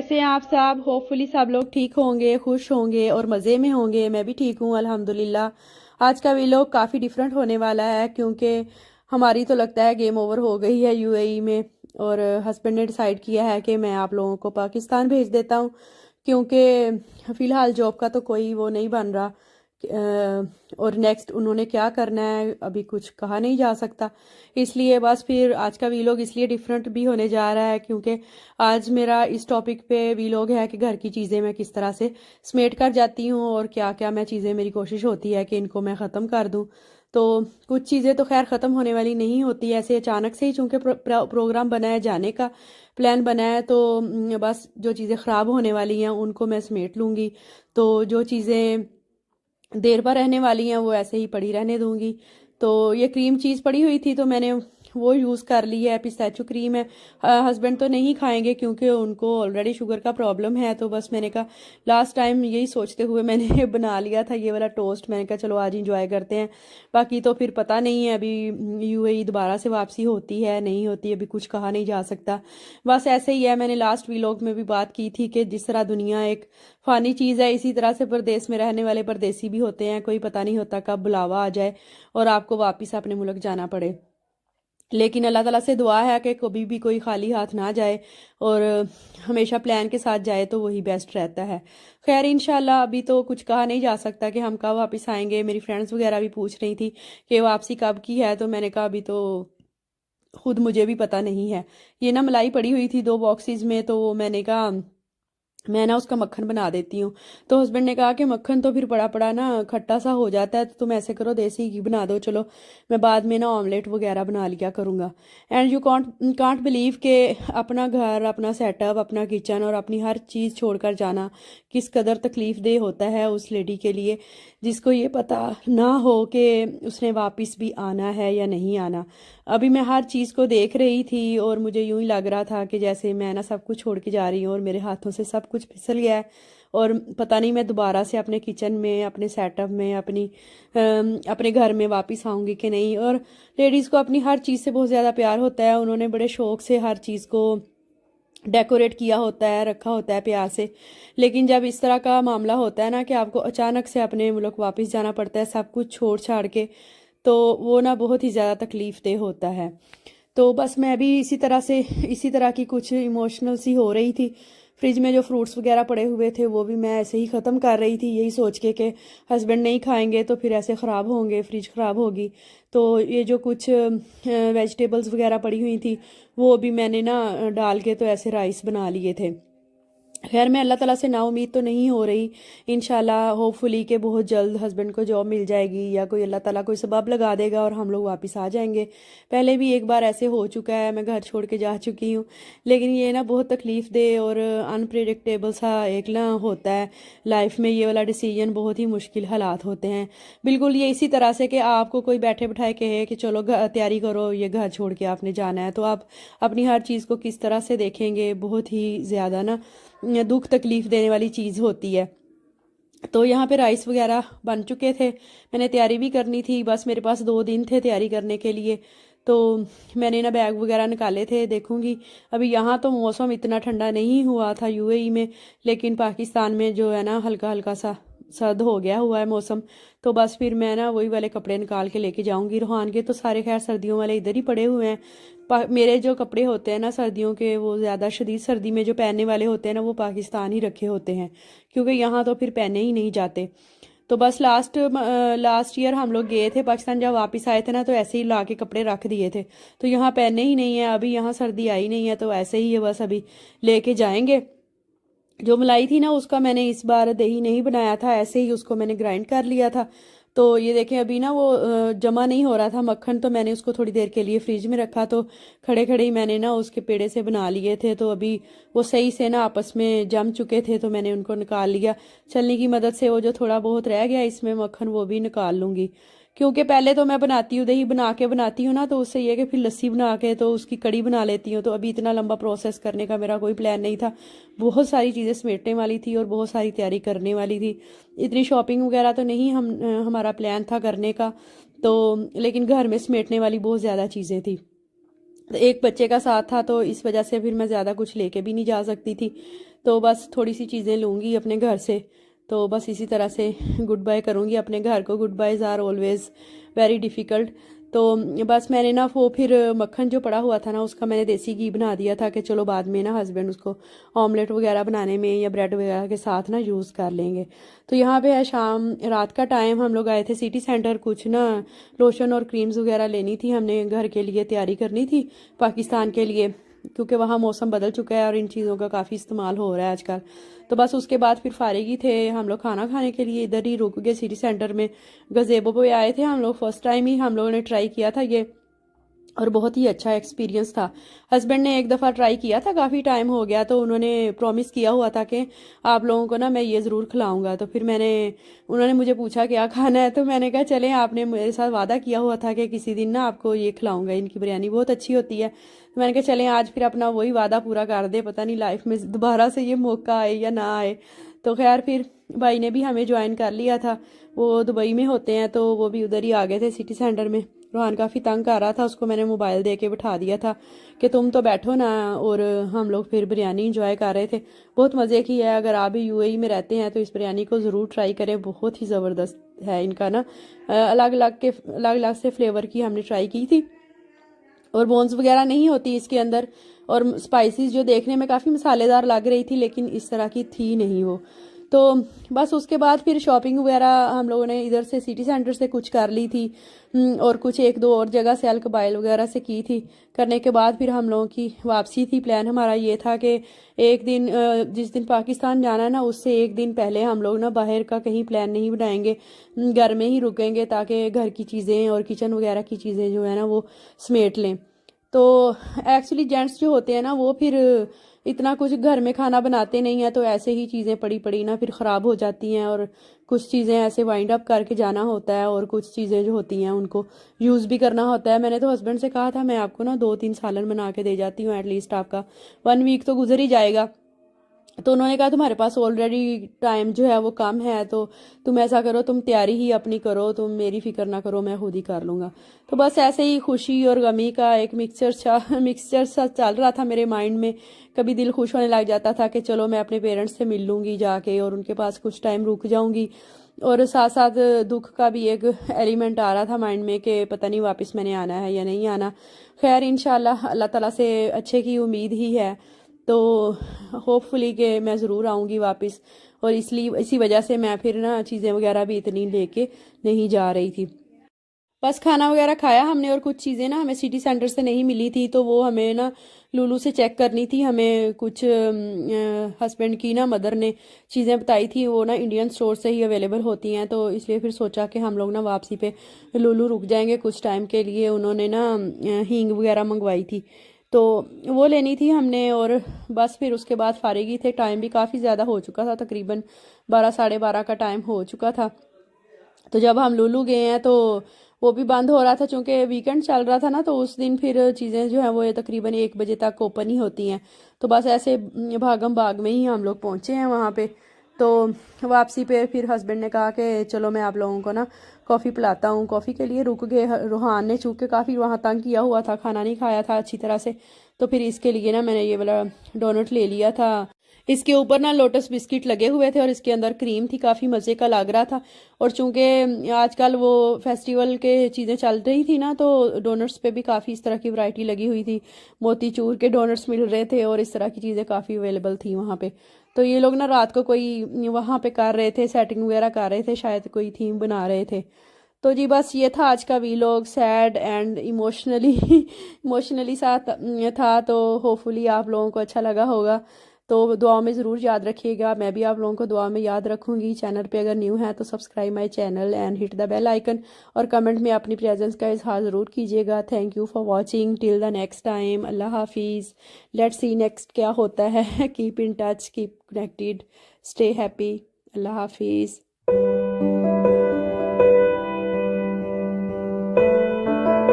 कैसे हैं आप सब। होपफुली सब लोग ठीक होंगे, खुश होंगे और मज़े में होंगे। मैं भी ठीक हूँ अल्हम्दुलिल्लाह। आज का व्लॉग काफ़ी डिफरेंट होने वाला है क्योंकि हमारी तो लगता है गेम ओवर हो गई है यूएई में। और हस्बैंड ने डिसाइड किया है कि मैं आप लोगों को पाकिस्तान भेज देता हूँ क्योंकि फ़िलहाल जॉब का तो कोई वो नहीं बन रहा। और नेक्स्ट उन्होंने क्या करना है अभी कुछ कहा नहीं जा सकता। इसलिए बस फिर आज का वीलॉग इसलिए डिफरेंट भी होने जा रहा है क्योंकि आज मेरा इस टॉपिक पे वीलॉग है कि घर की चीज़ें मैं किस तरह से समेट कर जाती हूँ और क्या क्या मैं चीज़ें मेरी कोशिश होती है कि इनको मैं ख़त्म कर दूँ। तो कुछ चीज़ें तो खैर ख़त्म होने वाली नहीं होती ऐसे अचानक से ही, चूँकि प्रोग्राम बना है, जाने का प्लान बना है, तो बस जो चीज़ें ख़राब होने वाली हैं उनको मैं समेट लूँगी। तो जो चीज़ें देर पर रहने वाली हैं वो ऐसे ही पड़ी रहने दूंगी। तो ये क्रीम चीज़ पड़ी हुई थी तो मैंने वो यूज़ कर ली है। पिस्ताचियो क्रीम है। हस्बैंड तो नहीं खाएंगे क्योंकि उनको ऑलरेडी शुगर का प्रॉब्लम है। तो बस मैंने कहा लास्ट टाइम यही सोचते हुए मैंने बना लिया था ये वाला टोस्ट। मैंने कहा चलो आज इंजॉय करते हैं। बाकी तो फिर पता नहीं है अभी यूएई दोबारा से वापसी होती है नहीं होती, अभी कुछ कहा नहीं जा सकता। बस ऐसे ही है। मैंने लास्ट व्लॉग में भी बात की थी कि जिस तरह दुनिया एक फानी चीज़ है इसी तरह से परदेश में रहने वाले परदेसी भी होते हैं। कोई पता नहीं होता कब बुलावा आ जाए और आपको वापस अपने मुल्क जाना पड़े। लेकिन अल्लाह ताला से दुआ है कि कभी भी कोई खाली हाथ ना जाए और हमेशा प्लान के साथ जाए तो वही बेस्ट रहता है। खैर इंशाल्लाह अभी तो कुछ कहा नहीं जा सकता कि हम कब वापस आएंगे। मेरी फ्रेंड्स वगैरह भी पूछ रही थी कि वापसी कब की है, तो मैंने कहा अभी तो खुद मुझे भी पता नहीं है। ये ना मलाई पड़ी हुई थी 2 बॉक्सेस में, तो मैंने कहा मैं ना उसका मक्खन बना देती हूँ। तो हस्बैंड ने कहा कि मक्खन तो फिर पड़ा पड़ा ना खट्टा सा हो जाता है, तो तुम ऐसे करो देसी घी बना दो, चलो मैं बाद में ना ऑमलेट वगैरह बना लिया करूँगा। एंड यू कांट बिलीव के अपना घर, अपना सेटअप, अपना किचन और अपनी हर चीज़ छोड़कर जाना किस कदर तकलीफ दे होता है उस लेडी के लिए जिसको ये पता ना हो कि उसने वापस भी आना है या नहीं आना। अभी मैं हर चीज़ को देख रही थी और मुझे यूं ही लग रहा था कि जैसे मैं ना सब कुछ छोड़ के जा रही हूँ और मेरे हाथों से सब कुछ फिसल गया है। और पता नहीं मैं दोबारा से अपने किचन में, अपने सेटअप में, अपने घर में वापस आऊँगी कि नहीं। और लेडीज़ को अपनी हर चीज़ से बहुत ज़्यादा प्यार होता है। उन्होंने बड़े शौक से हर चीज़ को डेकोरेट किया होता है, रखा होता है प्यार से। लेकिन जब इस तरह का मामला होता है ना कि आपको अचानक से अपने मुल्क वापस जाना पड़ता है सब कुछ छोड़ छाड़ के, तो वो ना बहुत ही ज़्यादा तकलीफ दे होता है। तो बस मैं भी इसी तरह की कुछ इमोशनल सी हो रही थी। फ्रिज में जो फ्रूट्स वगैरह पड़े हुए थे वो भी मैं ऐसे ही ख़त्म कर रही थी, यही सोच के कि हस्बैंड नहीं खाएंगे तो फिर ऐसे ख़राब होंगे, फ्रिज ख़राब होगी। तो ये जो कुछ वेजिटेबल्स वगैरह पड़ी हुई थी वो भी मैंने ना डाल के तो ऐसे राइस बना लिए थे। खैर मैं अल्लाह ताला से ना उम्मीद तो नहीं हो रही। इंशाल्लाह होपफुली कि बहुत जल्द हस्बैंड को जॉब मिल जाएगी या कोई अल्लाह ताला कोई सबब लगा देगा और हम लोग वापस आ जाएंगे। पहले भी एक बार ऐसे हो चुका है, मैं घर छोड़ के जा चुकी हूँ। लेकिन ये ना बहुत तकलीफ दे और अनप्रिडिक्टेबल सा एक ना होता है लाइफ में। ये वाला डिसीजन बहुत ही मुश्किल हालात होते हैं। बिल्कुल ये इसी तरह से कि आपको कोई बैठे बिठाए कहे कि चलो तैयारी करो, ये घर छोड़ के आपने जाना है, तो आप अपनी हर चीज़ को किस तरह से देखेंगे। बहुत ही ज़्यादा ना दुख तकलीफ देने वाली चीज़ होती है। तो यहाँ पे राइस वगैरह बन चुके थे, मैंने तैयारी भी करनी थी। बस मेरे पास 2 दिन थे तैयारी करने के लिए। तो मैंने ना बैग वगैरह निकाले थे, देखूंगी। अभी यहाँ तो मौसम इतना ठंडा नहीं हुआ था यूएई में, लेकिन पाकिस्तान में जो है ना हल्का हल्का सा सर्द हो गया हुआ है मौसम। तो बस फिर मैं ना वही वाले कपड़े निकाल के लेके जाऊंगी। रोहान के तो सारे खैर सर्दियों वाले इधर ही पड़े हुए हैं। मेरे जो कपड़े होते हैं ना सर्दियों के, वो ज़्यादा शदीद सर्दी में जो पहनने वाले होते हैं ना वो पाकिस्तान ही रखे होते हैं क्योंकि यहाँ तो फिर पहने ही नहीं जाते। तो बस लास्ट ईयर हम लोग गए थे पाकिस्तान, जब वापस आए थे ना तो ऐसे ही ला के कपड़े रख दिए थे, तो यहाँ पहने ही नहीं है। अभी यहाँ सर्दी आई नहीं है तो ऐसे ही है, बस अभी लेके जाएंगे। जो मलाई थी ना उसका मैंने इस बार दही नहीं बनाया था, ऐसे ही उसको मैंने ग्राइंड कर लिया था। तो ये देखें अभी ना वो जमा नहीं हो रहा था मक्खन, तो मैंने उसको थोड़ी देर के लिए फ्रिज में रखा। तो खड़े खड़े ही मैंने ना उसके पेड़े से बना लिए थे, तो अभी वो सही से ना आपस में जम चुके थे, तो मैंने उनको निकाल लिया। छलनी की मदद से वो जो थोड़ा बहुत रह गया इसमें मक्खन वो भी निकाल लूँगी। क्योंकि पहले तो मैं बनाती हूँ, दही बना के बनाती हूँ ना, तो उससे ये कि फिर लस्सी बना के तो उसकी कड़ी बना लेती हूँ। तो अभी इतना लंबा प्रोसेस करने का मेरा कोई प्लान नहीं था। बहुत सारी चीज़ें समेटने वाली थी और बहुत सारी तैयारी करने वाली थी। इतनी शॉपिंग वगैरह तो नहीं हमारा प्लान था करने का, तो लेकिन घर में समेटने वाली बहुत ज़्यादा चीज़ें थी। एक बच्चे का साथ था तो इस वजह से फिर मैं ज़्यादा कुछ लेके भी नहीं जा सकती थी। तो बस थोड़ी सी चीज़ें लूँगी अपने घर से। तो बस इसी तरह से गुड बाय करूँगी अपने घर को। Good boys are always very difficult. तो बस मैंने ना वो फिर मक्खन जो पड़ा हुआ था ना, उसका मैंने देसी घी बना दिया था कि चलो बाद में ना हस्बैंड उसको ऑमलेट वगैरह बनाने में या ब्रेड वगैरह के साथ ना यूज़ कर लेंगे। तो यहाँ पे है शाम रात का टाइम, हम लोग आए थे सिटी सेंटर। कुछ ना लोशन और क्रीम्स वगैरह लेनी थी, हमने घर के लिए तैयारी करनी थी पाकिस्तान के लिए, क्योंकि वहाँ मौसम बदल चुका है और इन चीज़ों का काफ़ी इस्तेमाल हो रहा है आजकल। तो बस उसके बाद फिर फारिग ही थे हम लोग खाना खाने के लिए, इधर ही रुक गए सिटी सेंटर में। गज़ेबो पे आए थे हम लोग, फर्स्ट टाइम ही हम लोगों ने ट्राई किया था ये, और बहुत ही अच्छा एक्सपीरियंस था। हस्बैंड ने एक दफ़ा ट्राई किया था, काफ़ी टाइम हो गया, तो उन्होंने प्रॉमिस किया हुआ था कि आप लोगों को ना मैं ये ज़रूर खिलाऊंगा। तो फिर उन्होंने मुझे पूछा क्या खाना है, तो मैंने कहा चलें, आपने मेरे साथ वादा किया हुआ था कि किसी दिन ना आपको ये खिलाऊंगा, इनकी बिरयानी बहुत अच्छी होती है। तो मैंने कहा चलें आज फिर अपना वही वादा पूरा कर दे, पता नहीं लाइफ में दोबारा से ये मौका आए या ना आए। तो खैर फिर भाई ने भी हमें ज्वाइन कर लिया था, वो दुबई में होते हैं, तो वो भी उधर ही आ गए थे सिटी सेंटर में। रोहान काफ़ी तंग कर रहा था, उसको मैंने मोबाइल दे के बिठा दिया था कि तुम तो बैठो ना, और हम लोग फिर बिरयानी इंजॉय कर रहे थे। बहुत मज़े की है, अगर आप भी यूएई में रहते हैं तो इस बिरयानी को ज़रूर ट्राई करें, बहुत ही ज़बरदस्त है इनका ना। अलग अलग से फ्लेवर की हमने ट्राई की थी, और बोन्स वगैरह नहीं होती इसके अंदर, और स्पाइसेस जो देखने में काफ़ी मसालेदार लग रही थी, लेकिन इस तरह की थी नहीं वो। तो बस उसके बाद फिर शॉपिंग वगैरह हम लोगों ने इधर से सिटी सेंटर से कुछ कर ली थी, और कुछ एक दो और जगह से अल-कबाइल वगैरह से की थी। करने के बाद फिर हम लोगों की वापसी थी। प्लान हमारा ये था कि एक दिन जिस दिन पाकिस्तान जाना है ना, उससे एक दिन पहले हम लोग ना बाहर का कहीं प्लान नहीं बनाएंगे, घर में ही रुकेंगे, ताकि घर की चीज़ें और किचन वगैरह की चीज़ें जो है ना वो समेट लें। तो एक्चुअली जेंट्स जो होते हैं ना, वो फिर इतना कुछ घर में खाना बनाते नहीं है, तो ऐसे ही चीज़ें पड़ी पड़ी ना फिर ख़राब हो जाती हैं, और कुछ चीज़ें ऐसे वाइंड अप करके जाना होता है, और कुछ चीज़ें जो होती हैं उनको यूज़ भी करना होता है। मैंने तो हस्बैंड से कहा था मैं आपको ना 2-3 सालन बना के दे जाती हूँ, एटलीस्ट आपका 1 वीक तो गुजर ही जाएगा। तो उन्होंने कहा तुम्हारे पास ऑलरेडी टाइम जो है वो कम है, तो तुम ऐसा करो, तुम तैयारी ही अपनी करो, तुम मेरी फिक्र ना करो, मैं खुद ही कर लूँगा। तो बस ऐसे ही खुशी और गमी का एक मिक्सचर सा चल रहा था मेरे माइंड में। कभी दिल खुश होने लग जाता था कि चलो मैं अपने पेरेंट्स से मिल लूँगी जाके, और उनके पास कुछ टाइम रुक जाऊँगी, और साथ साथ दुख का भी एक एलिमेंट आ रहा था माइंड में कि पता नहीं वापस मैंने आना है या नहीं आना। खैर इंशाल्लाह अल्लाह ताला से अच्छे की उम्मीद ही है, तो होपफुली कि मैं ज़रूर आऊँगी वापस। और इसलिए इसी वजह से मैं फिर ना चीज़ें वगैरह भी इतनी लेके नहीं जा रही थी। बस खाना वगैरह खाया हमने, और कुछ चीज़ें ना हमें सिटी सेंटर से नहीं मिली थी, तो वो हमें ना लुलू से चेक करनी थी। हमें कुछ हस्बैंड की ना मदर ने चीज़ें बताई थी, वो ना इंडियन स्टोर से ही अवेलेबल होती हैं, तो इसलिए फिर सोचा कि हम लोग ना वापसी पे लुलू रुक जाएंगे कुछ टाइम के लिए। उन्होंने ना हींग वगैरह मंगवाई थी, तो वो लेनी थी हमने। और बस फिर उसके बाद फारिग ही थे, टाइम भी काफ़ी ज़्यादा हो चुका था, तकरीबन 12 साढ़े 12 का टाइम हो चुका था। तो जब हम लुलू गए हैं तो वो भी बंद हो रहा था, चूँकि वीकेंड चल रहा था ना, तो उस दिन फिर चीज़ें जो हैं वो ये तकरीबन 1 बजे तक ओपन ही होती हैं। तो बस ऐसे भागम भाग में ही हम लोग पहुँचे हैं वहाँ पे। तो वापसी पे फिर हस्बैंड ने कहा कि चलो मैं आप लोगों को ना कॉफ़ी पिलाता हूँ। कॉफ़ी के लिए रुक गए। रूहान ने चूँकि काफ़ी वहाँ तंग किया हुआ था, खाना नहीं खाया था अच्छी तरह से, तो फिर इसके लिए ना मैंने ये वाला डोनट ले लिया था। इसके ऊपर ना लोटस बिस्किट लगे हुए थे, और इसके अंदर क्रीम थी, काफ़ी मज़े का लग रहा था। और चूंकि आजकल वो फेस्टिवल के चीज़ें चल रही थी ना, तो डोनट्स पे भी काफ़ी इस तरह की वैरायटी लगी हुई थी, मोतीचूर के डोनट्स मिल रहे थे, और इस तरह की चीज़ें काफ़ी अवेलेबल थी वहाँ पे। तो ये लोग ना रात को कोई वहाँ पे कर रहे थे, सेटिंग वगैरह कर रहे थे, शायद कोई थीम बना रहे थे। तो जी बस ये था आज का वीलॉग, सैड एंड इमोशनली साथ था। तो होपफुली आप लोगों को अच्छा लगा होगा। तो दुआ में ज़रूर याद रखिएगा, मैं भी आप लोगों को दुआ में याद रखूँगी। चैनल पे अगर न्यू है तो subscribe my channel and hit the bell icon, और कमेंट में अपनी प्रेजेंस का इजहार ज़रूर कीजिएगा। Thank you for watching, till the next time, अल्लाह हाफिज़। लेट्स सी नेक्स्ट क्या होता है। Keep in touch, keep connected, stay happy, अल्लाह हाफिज़।